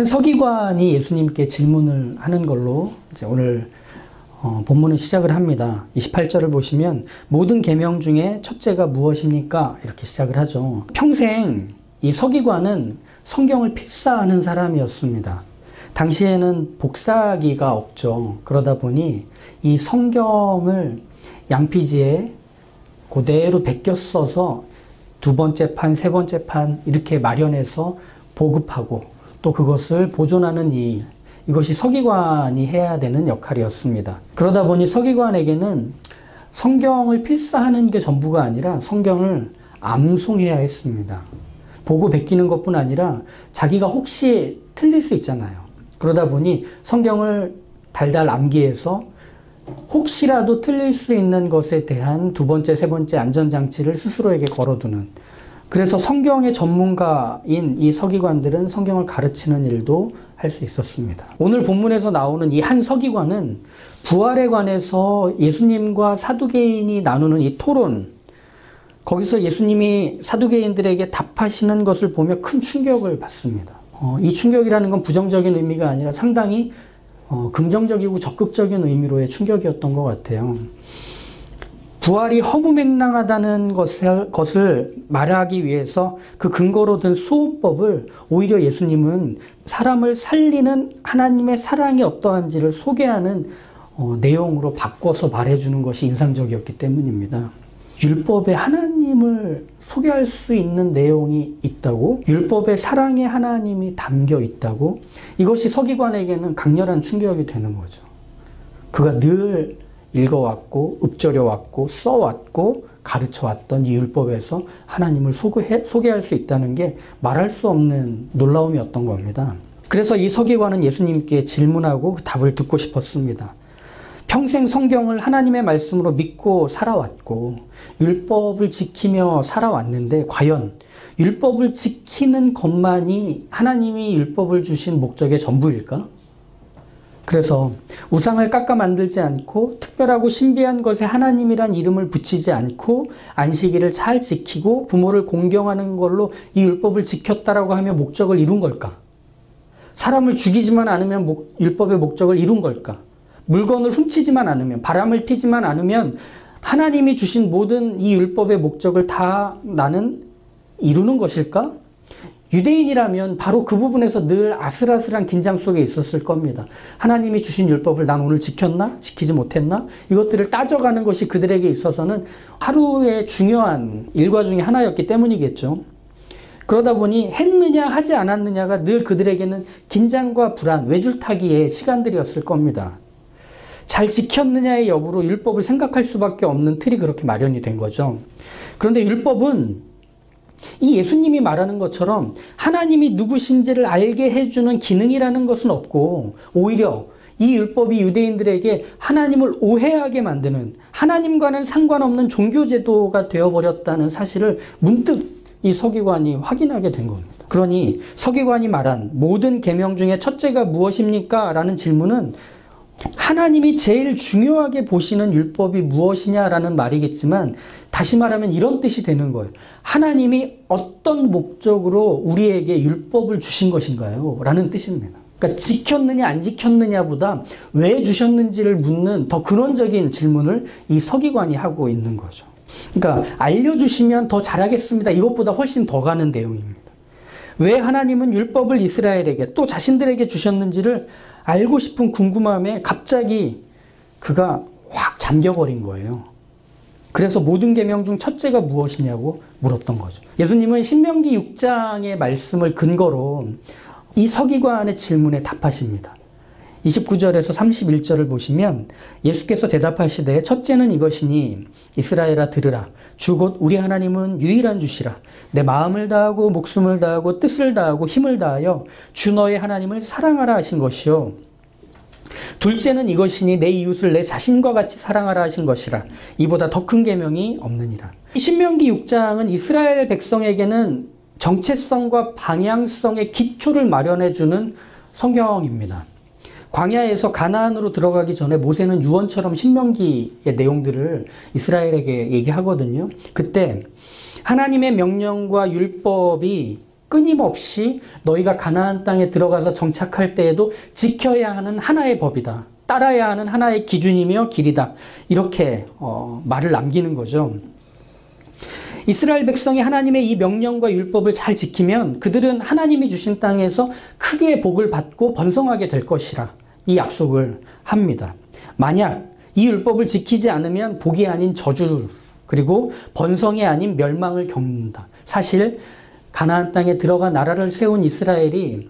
한 서기관이 예수님께 질문을 하는 걸로 이제 오늘 본문을 시작을 합니다. 28절을 보시면 모든 계명 중에 첫째가 무엇입니까? 이렇게 시작을 하죠. 평생 이 서기관은 성경을 필사하는 사람이었습니다. 당시에는 복사기가 없죠. 그러다 보니 이 성경을 양피지에 그대로 베껴 써서 두 번째 판, 세 번째 판 이렇게 마련해서 보급하고 또 그것을 보존하는 일, 이것이 서기관이 해야 되는 역할이었습니다. 그러다 보니 서기관에게는 성경을 필사하는 게 전부가 아니라 성경을 암송해야 했습니다. 보고 베끼는 것뿐 아니라 자기가 혹시 틀릴 수 있잖아요. 그러다 보니 성경을 달달 암기해서 혹시라도 틀릴 수 있는 것에 대한 두 번째, 세 번째 안전장치를 스스로에게 걸어두는, 그래서 성경의 전문가인 이 서기관들은 성경을 가르치는 일도 할 수 있었습니다. 오늘 본문에서 나오는 이 한 서기관은 부활에 관해서 예수님과 사두개인이 나누는 이 토론, 거기서 예수님이 사두개인들에게 답하시는 것을 보며 큰 충격을 받습니다. 이 충격이라는 건 부정적인 의미가 아니라 상당히 긍정적이고 적극적인 의미로의 충격이었던 것 같아요. 부활이 허무맹랑하다는 것을 말하기 위해서 그 근거로 든 수호법을 오히려 예수님은 사람을 살리는 하나님의 사랑이 어떠한지를 소개하는 내용으로 바꿔서 말해주는 것이 인상적이었기 때문입니다. 율법에 하나님을 소개할 수 있는 내용이 있다고? 율법에 사랑의 하나님이 담겨 있다고? 이것이 서기관에게는 강렬한 충격이 되는 거죠. 그가 늘 읽어왔고 읊조려왔고 써왔고 가르쳐왔던 이 율법에서 하나님을 소개할 수 있다는 게 말할 수 없는 놀라움이었던 겁니다. 그래서 이 서기관은 예수님께 질문하고 그 답을 듣고 싶었습니다. 평생 성경을 하나님의 말씀으로 믿고 살아왔고 율법을 지키며 살아왔는데 과연 율법을 지키는 것만이 하나님이 율법을 주신 목적의 전부일까? 그래서 우상을 깎아 만들지 않고 특별하고 신비한 것에 하나님이란 이름을 붙이지 않고 안식일을 잘 지키고 부모를 공경하는 걸로 이 율법을 지켰다라고 하며 목적을 이룬 걸까? 사람을 죽이지만 않으면 율법의 목적을 이룬 걸까? 물건을 훔치지만 않으면, 바람을 피지만 않으면 하나님이 주신 모든 이 율법의 목적을 다 나는 이루는 것일까? 유대인이라면 바로 그 부분에서 늘 아슬아슬한 긴장 속에 있었을 겁니다. 하나님이 주신 율법을 난 오늘 지켰나? 지키지 못했나? 이것들을 따져가는 것이 그들에게 있어서는 하루의 중요한 일과 중에 하나였기 때문이겠죠. 그러다 보니 했느냐 하지 않았느냐가 늘 그들에게는 긴장과 불안, 외줄타기의 시간들이었을 겁니다. 잘 지켰느냐의 여부로 율법을 생각할 수밖에 없는 틀이 그렇게 마련이 된 거죠. 그런데 율법은 이 예수님이 말하는 것처럼 하나님이 누구신지를 알게 해주는 기능이라는 것은 없고 오히려 이 율법이 유대인들에게 하나님을 오해하게 만드는, 하나님과는 상관없는 종교제도가 되어버렸다는 사실을 문득 이 서기관이 확인하게 된 겁니다. 그러니 서기관이 말한 모든 계명 중에 첫째가 무엇입니까? 라는 질문은 하나님이 제일 중요하게 보시는 율법이 무엇이냐라는 말이겠지만 다시 말하면 이런 뜻이 되는 거예요. 하나님이 어떤 목적으로 우리에게 율법을 주신 것인가요? 라는 뜻입니다. 그러니까 지켰느냐 안 지켰느냐보다 왜 주셨는지를 묻는 더 근원적인 질문을 이 서기관이 하고 있는 거죠. 그러니까 알려주시면 더 잘하겠습니다. 이것보다 훨씬 더 가는 내용입니다. 왜 하나님은 율법을 이스라엘에게 또 자신들에게 주셨는지를 알고 싶은 궁금함에 갑자기 그가 확 잠겨버린 거예요. 그래서 모든 계명 중 첫째가 무엇이냐고 물었던 거죠. 예수님은 신명기 6장의 말씀을 근거로 이 서기관의 질문에 답하십니다. 29절에서 31절을 보시면 예수께서 대답하시되 첫째는 이것이니 이스라엘아 들으라. 주 곧 우리 하나님은 유일한 주시라. 내 마음을 다하고 목숨을 다하고 뜻을 다하고 힘을 다하여 주 너의 하나님을 사랑하라 하신 것이요. 둘째는 이것이니 내 이웃을 내 자신과 같이 사랑하라 하신 것이라. 이보다 더 큰 계명이 없느니라. 신명기 6장은 이스라엘 백성에게는 정체성과 방향성의 기초를 마련해주는 성경입니다. 광야에서 가나안으로 들어가기 전에 모세는 유언처럼 신명기의 내용들을 이스라엘에게 얘기하거든요. 그때 하나님의 명령과 율법이 끊임없이 너희가 가나안 땅에 들어가서 정착할 때에도 지켜야 하는 하나의 법이다. 따라야 하는 하나의 기준이며 길이다. 이렇게 말을 남기는 거죠. 이스라엘 백성이 하나님의 이 명령과 율법을 잘 지키면 그들은 하나님이 주신 땅에서 크게 복을 받고 번성하게 될 것이라 이 약속을 합니다. 만약 이 율법을 지키지 않으면 복이 아닌 저주를 그리고 번성이 아닌 멸망을 겪는다. 사실 가나안 땅에 들어가 나라를 세운 이스라엘이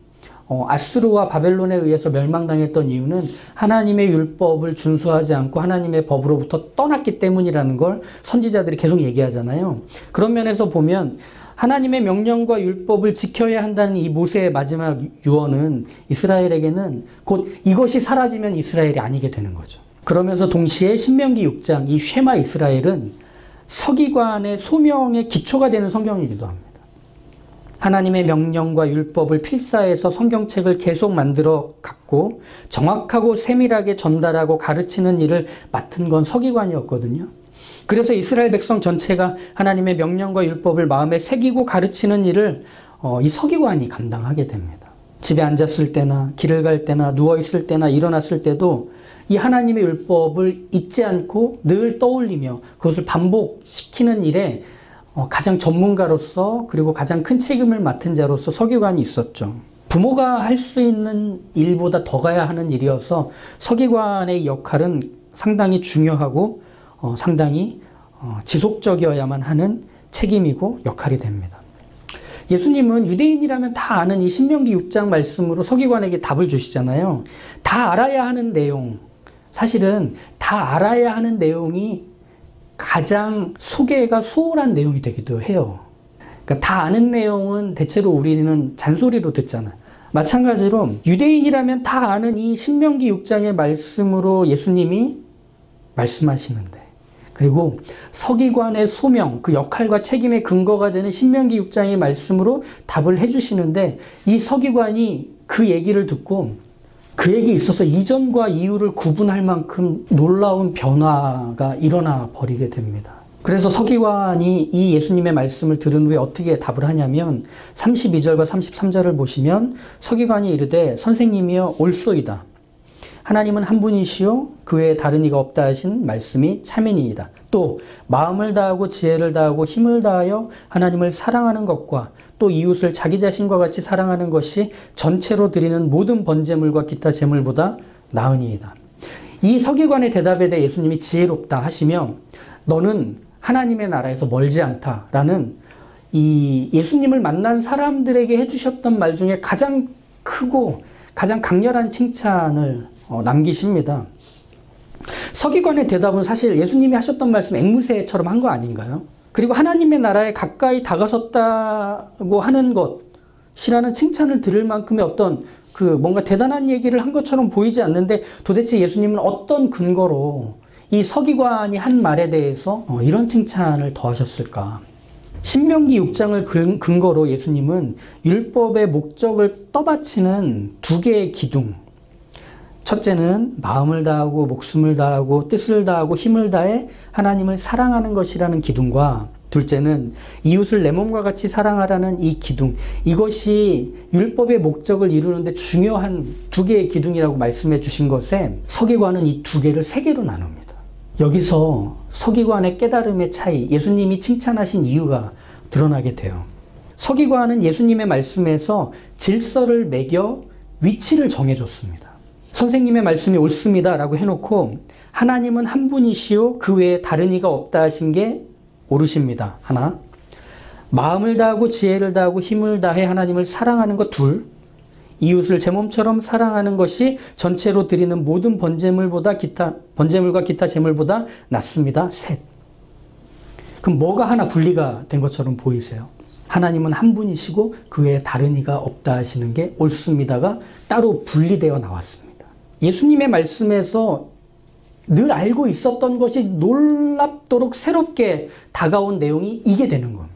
아수르와 바벨론에 의해서 멸망당했던 이유는 하나님의 율법을 준수하지 않고 하나님의 법으로부터 떠났기 때문이라는 걸 선지자들이 계속 얘기하잖아요. 그런 면에서 보면 하나님의 명령과 율법을 지켜야 한다는 이 모세의 마지막 유언은 이스라엘에게는 곧 이것이 사라지면 이스라엘이 아니게 되는 거죠. 그러면서 동시에 신명기 6장 이 쉐마 이스라엘은 서기관의 소명의 기초가 되는 성경이기도 합니다. 하나님의 명령과 율법을 필사해서 성경책을 계속 만들어 갔고 정확하고 세밀하게 전달하고 가르치는 일을 맡은 건 서기관이었거든요. 그래서 이스라엘 백성 전체가 하나님의 명령과 율법을 마음에 새기고 가르치는 일을 이 서기관이 감당하게 됩니다. 집에 앉았을 때나 길을 갈 때나 누워있을 때나 일어났을 때도 이 하나님의 율법을 잊지 않고 늘 떠올리며 그것을 반복시키는 일에 가장 전문가로서 그리고 가장 큰 책임을 맡은 자로서 서기관이 있었죠. 부모가 할 수 있는 일보다 더 가야 하는 일이어서 서기관의 역할은 상당히 중요하고 상당히 지속적이어야만 하는 책임이고 역할이 됩니다. 예수님은 유대인이라면 다 아는 이 신명기 6장 말씀으로 서기관에게 답을 주시잖아요. 다 알아야 하는 내용, 사실은 다 알아야 하는 내용이 가장 소개가 소홀한 내용이 되기도 해요. 그러니까 다 아는 내용은 대체로 우리는 잔소리로 듣잖아요. 마찬가지로 유대인이라면 다 아는 이 신명기 6장의 말씀으로 예수님이 말씀하시는데 그리고 서기관의 소명, 그 역할과 책임의 근거가 되는 신명기 6장의 말씀으로 답을 해주시는데 이 서기관이 그 얘기를 듣고 그 얘기에 있어서 이전과 이후를 구분할 만큼 놀라운 변화가 일어나 버리게 됩니다. 그래서 서기관이 이 예수님의 말씀을 들은 후에 어떻게 답을 하냐면 32절과 33절을 보시면 서기관이 이르되 선생님이여 옳소이다. 하나님은 한 분이시요 그 외에 다른 이가 없다 하신 말씀이 참이니이다. 또 마음을 다하고 지혜를 다하고 힘을 다하여 하나님을 사랑하는 것과 또 이웃을 자기 자신과 같이 사랑하는 것이 전체로 드리는 모든 번제물과 기타 제물보다 나으니이다. 이 서기관의 대답에 대해 예수님이 지혜롭다 하시며 너는 하나님의 나라에서 멀지 않다라는 이 예수님을 만난 사람들에게 해주셨던 말 중에 가장 크고 가장 강렬한 칭찬을 남기십니다. 서기관의 대답은 사실 예수님이 하셨던 말씀 앵무새처럼 한 거 아닌가요? 그리고 하나님의 나라에 가까이 다가섰다고 하는 것이라는 칭찬을 들을 만큼의 어떤 그 뭔가 대단한 얘기를 한 것처럼 보이지 않는데 도대체 예수님은 어떤 근거로 이 서기관이 한 말에 대해서 이런 칭찬을 더하셨을까? 신명기 6장을 근거로 예수님은 율법의 목적을 떠받치는 두 개의 기둥. 첫째는 마음을 다하고 목숨을 다하고 뜻을 다하고 힘을 다해 하나님을 사랑하는 것이라는 기둥과 둘째는 이웃을 내 몸과 같이 사랑하라는 이 기둥. 이것이 율법의 목적을 이루는데 중요한 두 개의 기둥이라고 말씀해 주신 것에 서기관은 이 두 개를 세 개로 나눕니다. 여기서 서기관의 깨달음의 차이, 예수님이 칭찬하신 이유가 드러나게 돼요. 서기관은 예수님의 말씀에서 질서를 매겨 위치를 정해줬습니다. 선생님의 말씀이 옳습니다 라고 해놓고 하나님은 한 분이시요 그 외에 다른 이가 없다 하신 게 옳으십니다. 하나, 마음을 다하고 지혜를 다하고 힘을 다해 하나님을 사랑하는 것 둘, 이웃을 제 몸처럼 사랑하는 것이 전체로 드리는 모든 번제물과 기타 제물보다 낫습니다. 셋. 그럼 뭐가 하나 분리가 된 것처럼 보이세요? 하나님은 한 분이시고 그 외에 다른 이가 없다 하시는 게 옳습니다가 따로 분리되어 나왔습니다. 예수님의 말씀에서 늘 알고 있었던 것이 놀랍도록 새롭게 다가온 내용이 이게 되는 겁니다.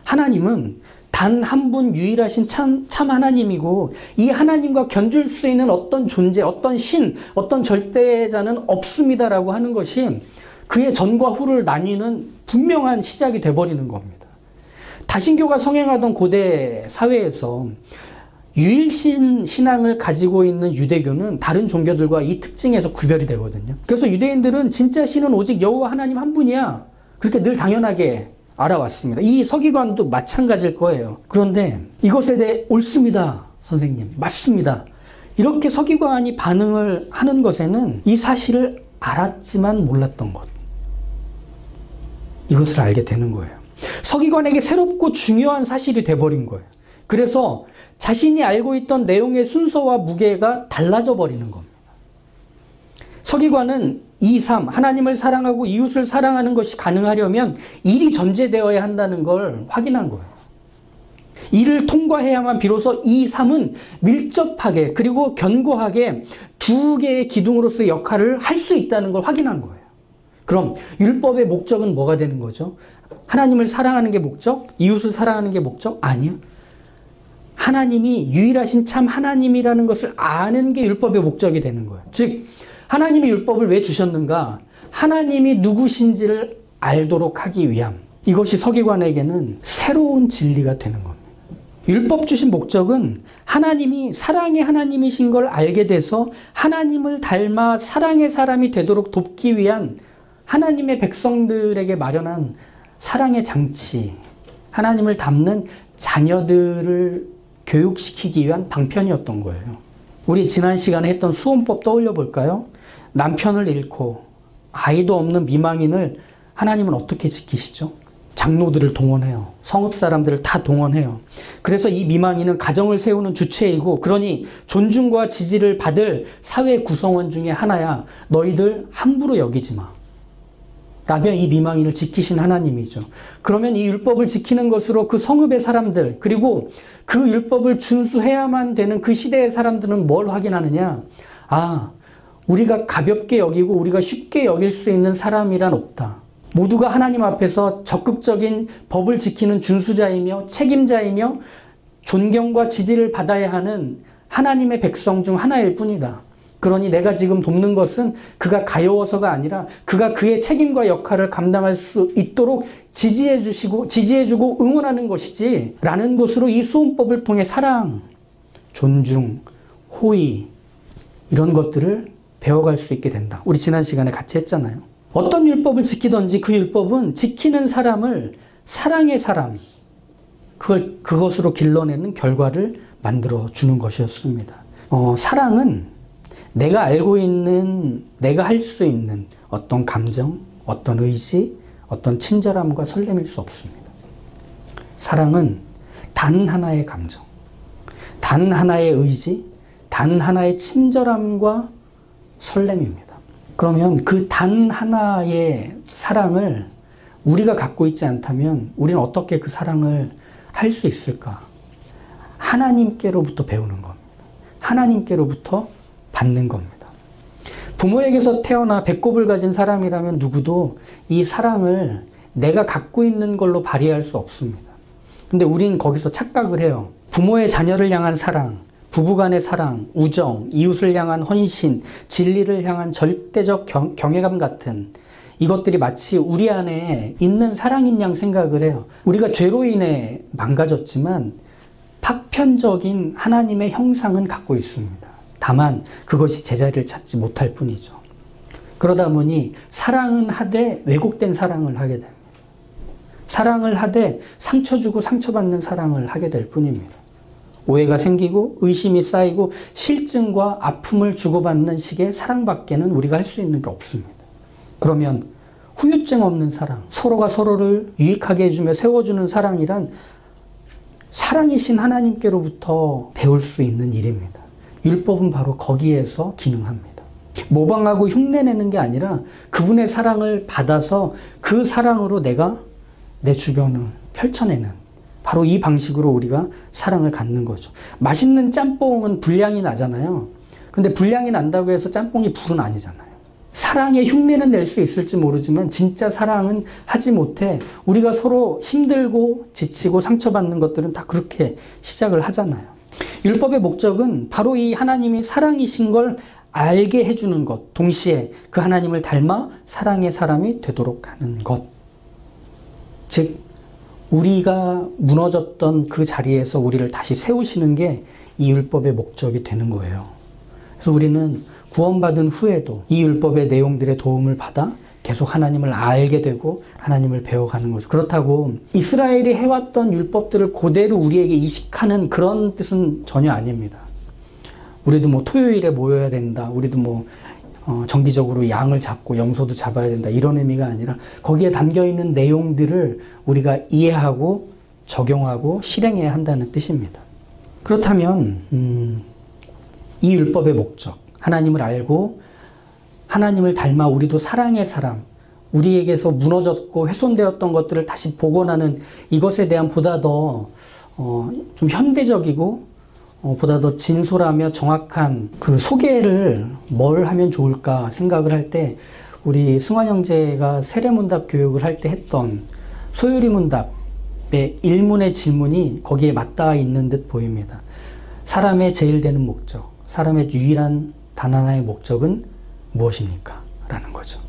하나님은 단 한 분 유일하신 참 하나님이고 이 하나님과 견줄 수 있는 어떤 존재, 어떤 신, 어떤 절대자는 없습니다라고 하는 것이 그의 전과 후를 나뉘는 분명한 시작이 돼버리는 겁니다. 다신교가 성행하던 고대 사회에서 유일신 신앙을 가지고 있는 유대교는 다른 종교들과 이 특징에서 구별이 되거든요. 그래서 유대인들은 진짜 신은 오직 여호와 하나님 한 분이야. 그렇게 늘 당연하게 알아왔습니다. 이 서기관도 마찬가지일 거예요. 그런데 이것에 대해 옳습니다, 선생님. 맞습니다. 이렇게 서기관이 반응을 하는 것에는 이 사실을 알았지만 몰랐던 것. 이것을 알게 되는 거예요. 서기관에게 새롭고 중요한 사실이 돼버린 거예요. 그래서 자신이 알고 있던 내용의 순서와 무게가 달라져 버리는 겁니다. 서기관은 2, 3, 하나님을 사랑하고 이웃을 사랑하는 것이 가능하려면 일이 전제되어야 한다는 걸 확인한 거예요. 이를 통과해야만 비로소 2, 3은 밀접하게 그리고 견고하게 두 개의 기둥으로서의 역할을 할 수 있다는 걸 확인한 거예요. 그럼 율법의 목적은 뭐가 되는 거죠? 하나님을 사랑하는 게 목적? 이웃을 사랑하는 게 목적? 아니요. 하나님이 유일하신 참 하나님이라는 것을 아는 게 율법의 목적이 되는 거예요. 즉 하나님이 율법을 왜 주셨는가? 하나님이 누구신지를 알도록 하기 위함. 이것이 서기관에게는 새로운 진리가 되는 겁니다. 율법 주신 목적은 하나님이 사랑의 하나님이신 걸 알게 돼서 하나님을 닮아 사랑의 사람이 되도록 돕기 위한 하나님의 백성들에게 마련한 사랑의 장치, 하나님을 닮는 자녀들을 교육시키기 위한 방편이었던 거예요. 우리 지난 시간에 했던 수혼법 떠올려 볼까요? 남편을 잃고 아이도 없는 미망인을 하나님은 어떻게 지키시죠? 장로들을 동원해요. 성읍 사람들을 다 동원해요. 그래서 이 미망인은 가정을 세우는 주체이고 그러니 존중과 지지를 받을 사회 구성원 중에 하나야. 너희들 함부로 여기지 마. 라며 이 미망인을 지키신 하나님이죠. 그러면 이 율법을 지키는 것으로 그 성읍의 사람들 그리고 그 율법을 준수해야만 되는 그 시대의 사람들은 뭘 확인하느냐? 아, 우리가 가볍게 여기고 우리가 쉽게 여길 수 있는 사람이란 없다. 모두가 하나님 앞에서 적극적인 법을 지키는 준수자이며 책임자이며 존경과 지지를 받아야 하는 하나님의 백성 중 하나일 뿐이다. 그러니 내가 지금 돕는 것은 그가 가여워서가 아니라 그가 그의 책임과 역할을 감당할 수 있도록 지지해주고 응원하는 것이지 라는 것으로 이 수혼법을 통해 사랑, 존중, 호의 이런 것들을 배워갈 수 있게 된다. 우리 지난 시간에 같이 했잖아요. 어떤 율법을 지키든지 그 율법은 지키는 사람을 사랑의 사람, 그것으로 길러내는 결과를 만들어주는 것이었습니다. 사랑은 내가 알고 있는, 내가 할 수 있는 어떤 감정, 어떤 의지, 어떤 친절함과 설렘일 수 없습니다. 사랑은 단 하나의 감정, 단 하나의 의지, 단 하나의 친절함과 설렘입니다. 그러면 그 단 하나의 사랑을 우리가 갖고 있지 않다면 우리는 어떻게 그 사랑을 할 수 있을까? 하나님께로부터 배우는 겁니다. 하나님께로부터 받는 겁니다. 부모에게서 태어나 배꼽을 가진 사람이라면 누구도 이 사랑을 내가 갖고 있는 걸로 발휘할 수 없습니다. 근데 우린 거기서 착각을 해요. 부모의 자녀를 향한 사랑, 부부간의 사랑, 우정, 이웃을 향한 헌신, 진리를 향한 절대적 경외감 같은 이것들이 마치 우리 안에 있는 사랑인 양 생각을 해요. 우리가 죄로 인해 망가졌지만 파편적인 하나님의 형상은 갖고 있습니다. 다만 그것이 제자리를 찾지 못할 뿐이죠. 그러다 보니 사랑은 하되 왜곡된 사랑을 하게 됩니다. 사랑을 하되 상처 주고 상처받는 사랑을 하게 될 뿐입니다. 오해가 생기고 의심이 쌓이고 실증과 아픔을 주고받는 식의 사랑밖에는 우리가 할 수 있는 게 없습니다. 그러면 후유증 없는 사랑, 서로가 서로를 유익하게 해주며 세워주는 사랑이란 사랑이신 하나님께로부터 배울 수 있는 일입니다. 율법은 바로 거기에서 기능합니다. 모방하고 흉내내는 게 아니라 그분의 사랑을 받아서 그 사랑으로 내가 내 주변을 펼쳐내는 바로 이 방식으로 우리가 사랑을 갖는 거죠. 맛있는 짬뽕은 분량이 나잖아요. 근데 분량이 난다고 해서 짬뽕이 불은 아니잖아요. 사랑의 흉내는 낼 수 있을지 모르지만 진짜 사랑은 하지 못해 우리가 서로 힘들고 지치고 상처받는 것들은 다 그렇게 시작을 하잖아요. 율법의 목적은 바로 이 하나님이 사랑이신 걸 알게 해주는 것, 동시에 그 하나님을 닮아 사랑의 사람이 되도록 하는 것. 즉 우리가 무너졌던 그 자리에서 우리를 다시 세우시는 게 이 율법의 목적이 되는 거예요. 그래서 우리는 구원받은 후에도 이 율법의 내용들의 도움을 받아 계속 하나님을 알게 되고 하나님을 배워가는 거죠. 그렇다고 이스라엘이 해왔던 율법들을 그대로 우리에게 이식하는 그런 뜻은 전혀 아닙니다. 우리도 뭐 토요일에 모여야 된다. 우리도 뭐 정기적으로 양을 잡고 염소도 잡아야 된다. 이런 의미가 아니라 거기에 담겨있는 내용들을 우리가 이해하고 적용하고 실행해야 한다는 뜻입니다. 그렇다면 이 율법의 목적, 하나님을 알고 하나님을 닮아 우리도 사랑의 사람, 우리에게서 무너졌고 훼손되었던 것들을 다시 복원하는 이것에 대한 보다 더 좀 현대적이고 보다 더 진솔하며 정확한 그 소개를 뭘 하면 좋을까 생각을 할 때 우리 승환 형제가 세례문답 교육을 할 때 했던 소요리 문답의 일문의 질문이 거기에 맞닿아 있는 듯 보입니다. 사람의 제일 되는 목적, 사람의 유일한 단 하나의 목적은 무엇입니까? 라는 거죠.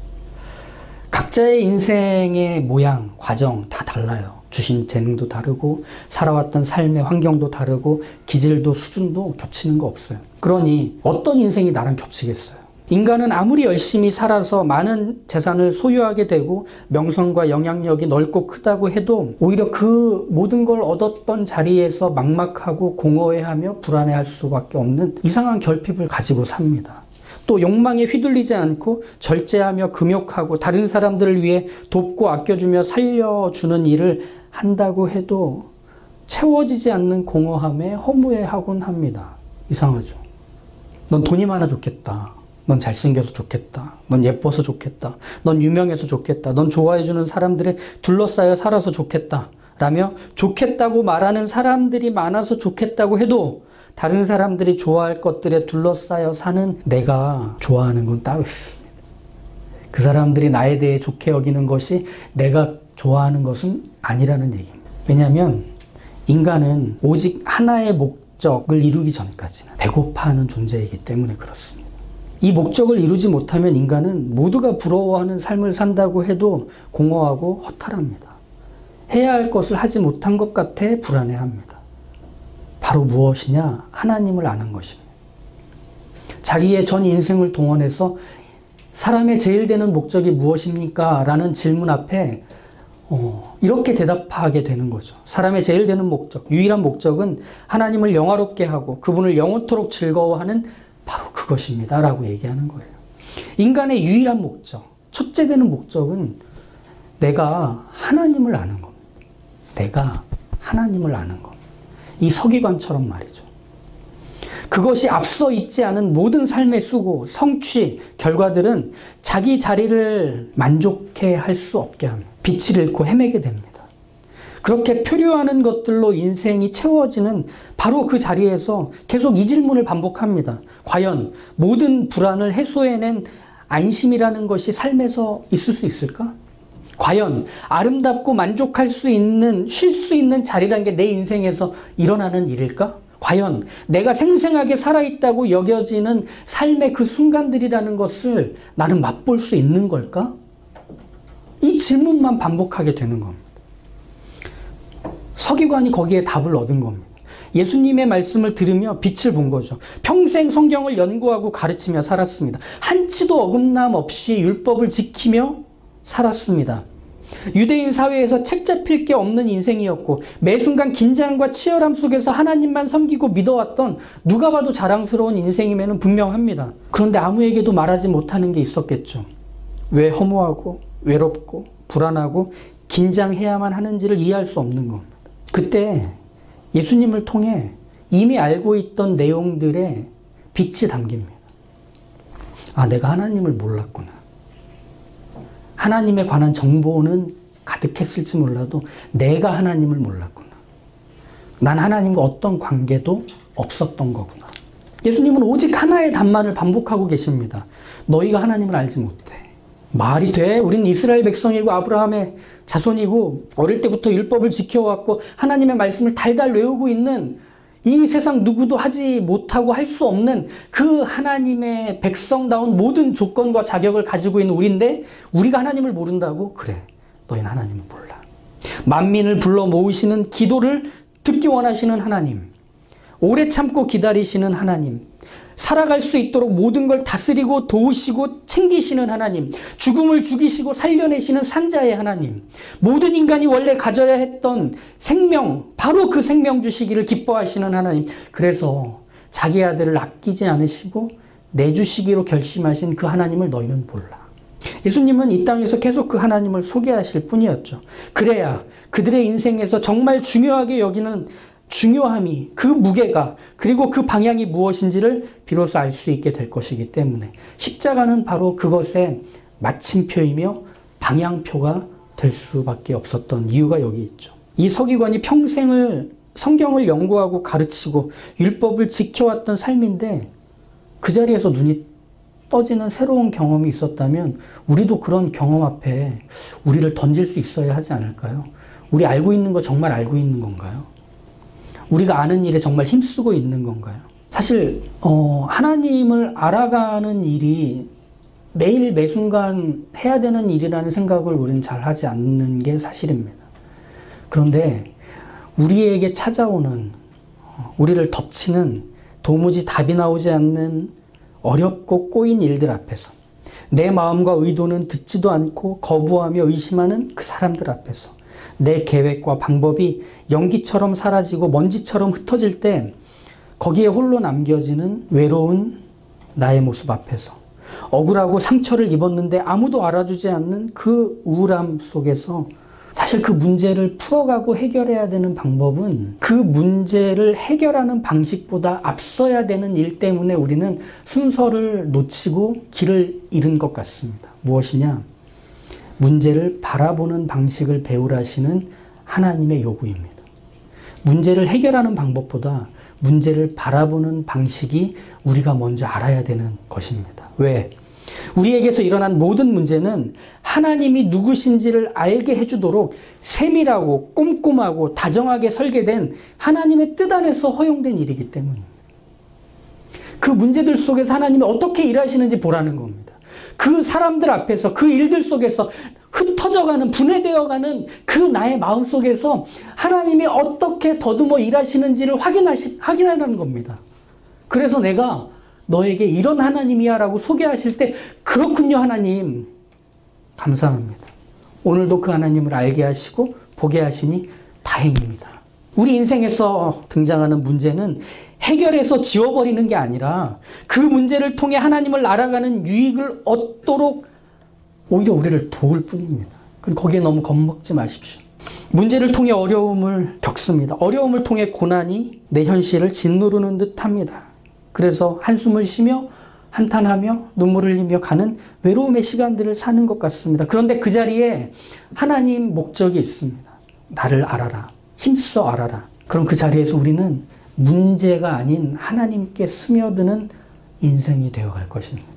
각자의 인생의 모양, 과정 다 달라요. 주신 재능도 다르고 살아왔던 삶의 환경도 다르고 기질도 수준도 겹치는 거 없어요. 그러니 어떤 인생이 나랑 겹치겠어요? 인간은 아무리 열심히 살아서 많은 재산을 소유하게 되고 명성과 영향력이 넓고 크다고 해도 오히려 그 모든 걸 얻었던 자리에서 막막하고 공허해하며 불안해할 수밖에 없는 이상한 결핍을 가지고 삽니다. 또 욕망에 휘둘리지 않고 절제하며 금욕하고 다른 사람들을 위해 돕고 아껴주며 살려주는 일을 한다고 해도 채워지지 않는 공허함에 허무해하곤 합니다. 이상하죠. 넌 돈이 많아 좋겠다. 넌 잘생겨서 좋겠다. 넌 예뻐서 좋겠다. 넌 유명해서 좋겠다. 넌 좋아해주는 사람들에 둘러싸여 살아서 좋겠다. 라며 좋겠다고 말하는 사람들이 많아서 좋겠다고 해도 다른 사람들이 좋아할 것들에 둘러싸여 사는 내가 좋아하는 건 따로 있습니다. 그 사람들이 나에 대해 좋게 여기는 것이 내가 좋아하는 것은 아니라는 얘기입니다. 왜냐하면 인간은 오직 하나의 목적을 이루기 전까지는 배고파하는 존재이기 때문에 그렇습니다. 이 목적을 이루지 못하면 인간은 모두가 부러워하는 삶을 산다고 해도 공허하고 허탈합니다. 해야 할 것을 하지 못한 것 같아 불안해합니다. 바로 무엇이냐? 하나님을 아는 것입니다. 자기의 전 인생을 동원해서 사람의 제일 되는 목적이 무엇입니까? 라는 질문 앞에 이렇게 대답하게 되는 거죠. 사람의 제일 되는 목적, 유일한 목적은 하나님을 영화롭게 하고 그분을 영원토록 즐거워하는 바로 그것입니다. 라고 얘기하는 거예요. 인간의 유일한 목적, 첫째 되는 목적은 내가 하나님을 아는 겁니다. 내가 하나님을 아는 겁니다. 이 서기관처럼 말이죠. 그것이 앞서 있지 않은 모든 삶의 수고, 성취, 결과들은 자기 자리를 만족해 할 수 없게 합니다. 빛을 잃고 헤매게 됩니다. 그렇게 표류하는 것들로 인생이 채워지는 바로 그 자리에서 계속 이 질문을 반복합니다. 과연 모든 불안을 해소해낸 안심이라는 것이 삶에서 있을 수 있을까? 과연 아름답고 만족할 수 있는, 쉴 수 있는 자리라는 게 내 인생에서 일어나는 일일까? 과연 내가 생생하게 살아있다고 여겨지는 삶의 그 순간들이라는 것을 나는 맛볼 수 있는 걸까? 이 질문만 반복하게 되는 겁니다. 서기관이 거기에 답을 얻은 겁니다. 예수님의 말씀을 들으며 빛을 본 거죠. 평생 성경을 연구하고 가르치며 살았습니다. 한치도 어긋남 없이 율법을 지키며 살았습니다. 유대인 사회에서 책 잡힐 게 없는 인생이었고 매 순간 긴장과 치열함 속에서 하나님만 섬기고 믿어왔던 누가 봐도 자랑스러운 인생임에는 분명합니다. 그런데 아무에게도 말하지 못하는 게 있었겠죠. 왜 허무하고 외롭고 불안하고 긴장해야만 하는지를 이해할 수 없는 겁니다. 그때 예수님을 통해 이미 알고 있던 내용들의 빛이 담깁니다. 아, 내가 하나님을 몰랐구나. 하나님에 관한 정보는 가득했을지 몰라도 내가 하나님을 몰랐구나. 난 하나님과 어떤 관계도 없었던 거구나. 예수님은 오직 하나의 답만을 반복하고 계십니다. 너희가 하나님을 알지 못해. 말이 돼? 우린 이스라엘 백성이고 아브라함의 자손이고 어릴 때부터 율법을 지켜왔고 하나님의 말씀을 달달 외우고 있는 이 세상 누구도 하지 못하고 할 수 없는 그 하나님의 백성다운 모든 조건과 자격을 가지고 있는 우리인데 우리가 하나님을 모른다고? 그래, 너희는 하나님을 몰라. 만민을 불러 모으시는 기도를 듣기 원하시는 하나님, 오래 참고 기다리시는 하나님, 살아갈 수 있도록 모든 걸 다스리고 도우시고 챙기시는 하나님, 죽음을 죽이시고 살려내시는 산자의 하나님, 모든 인간이 원래 가져야 했던 생명, 바로 그 생명 주시기를 기뻐하시는 하나님, 그래서 자기 아들을 아끼지 않으시고 내주시기로 결심하신 그 하나님을 너희는 몰라. 예수님은 이 땅에서 계속 그 하나님을 소개하실 뿐이었죠. 그래야 그들의 인생에서 정말 중요하게 여기는 중요함이, 그 무게가, 그리고 그 방향이 무엇인지를 비로소 알 수 있게 될 것이기 때문에 십자가는 바로 그것의 마침표이며 방향표가 될 수밖에 없었던 이유가 여기 있죠. 이 서기관이 평생을 성경을 연구하고 가르치고 율법을 지켜왔던 삶인데 그 자리에서 눈이 떠지는 새로운 경험이 있었다면 우리도 그런 경험 앞에 우리를 던질 수 있어야 하지 않을까요? 우리 알고 있는 거 정말 알고 있는 건가요? 우리가 아는 일에 정말 힘쓰고 있는 건가요? 사실 하나님을 알아가는 일이 매일 매순간 해야 되는 일이라는 생각을 우리는 잘 하지 않는 게 사실입니다. 그런데 우리에게 찾아오는, 우리를 덮치는 도무지 답이 나오지 않는 어렵고 꼬인 일들 앞에서 내 마음과 의도는 듣지도 않고 거부하며 의심하는 그 사람들 앞에서 내 계획과 방법이 연기처럼 사라지고 먼지처럼 흩어질 때 거기에 홀로 남겨지는 외로운 나의 모습 앞에서 억울하고 상처를 입었는데 아무도 알아주지 않는 그 우울함 속에서 사실 그 문제를 풀어가고 해결해야 되는 방법은 그 문제를 해결하는 방식보다 앞서야 되는 일 때문에 우리는 순서를 놓치고 길을 잃은 것 같습니다. 무엇이냐? 문제를 바라보는 방식을 배우라시는 하나님의 요구입니다. 문제를 해결하는 방법보다 문제를 바라보는 방식이 우리가 먼저 알아야 되는 것입니다. 왜? 우리에게서 일어난 모든 문제는 하나님이 누구신지를 알게 해주도록 세밀하고 꼼꼼하고 다정하게 설계된 하나님의 뜻 안에서 허용된 일이기 때문입니다. 그 문제들 속에서 하나님이 어떻게 일하시는지 보라는 겁니다. 그 사람들 앞에서, 그 일들 속에서 흩어져가는, 분해되어가는 그 나의 마음 속에서 하나님이 어떻게 더듬어 일하시는지를 확인하라는 겁니다. 그래서 내가 너에게 이런 하나님이야 라고 소개하실 때 그렇군요 하나님, 감사합니다. 오늘도 그 하나님을 알게 하시고 보게 하시니 다행입니다. 우리 인생에서 등장하는 문제는 해결해서 지워버리는 게 아니라 그 문제를 통해 하나님을 알아가는 유익을 얻도록 오히려 우리를 도울 뿐입니다. 거기에 너무 겁먹지 마십시오. 문제를 통해 어려움을 겪습니다. 어려움을 통해 고난이 내 현실을 짓누르는 듯 합니다. 그래서 한숨을 쉬며 한탄하며 눈물을 흘리며 가는 외로움의 시간들을 사는 것 같습니다. 그런데 그 자리에 하나님 목적이 있습니다. 나를 알아라. 힘써 알아라. 그럼 그 자리에서 우리는 문제가 아닌 하나님께 스며드는 인생이 되어갈 것입니다.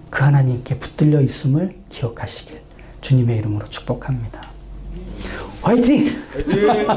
그 하나님께 붙들려 있음을 기억하시길 주님의 이름으로 축복합니다. 화이팅! 화이팅!